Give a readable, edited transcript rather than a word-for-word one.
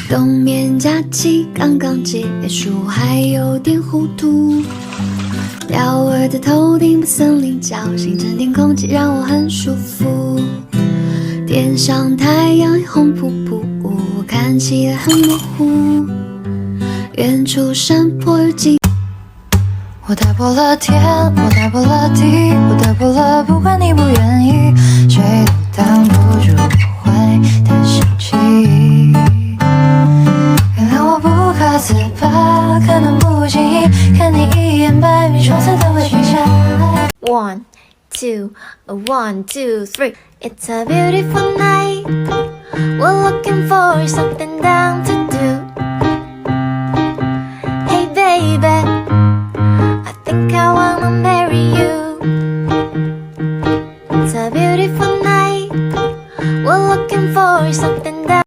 冬眠假期刚刚结束，还有点糊涂。鸟儿在头顶把森林叫醒，整点空气让我很舒服。天上太阳红扑扑，我看起来很模糊。远处山坡有几。我打破了天，我打破了地，我打破了不管你不愿意，谁都挡不住我坏的心情。原谅我不可自拔，可能不经意看你一眼，百米双色都会停下。1, 2, 1, 2, 3. It's a beautiful night. We're looking for something down to do. Hey baby, I think I wanna marry you. It's a beautiful night. We're looking for something down.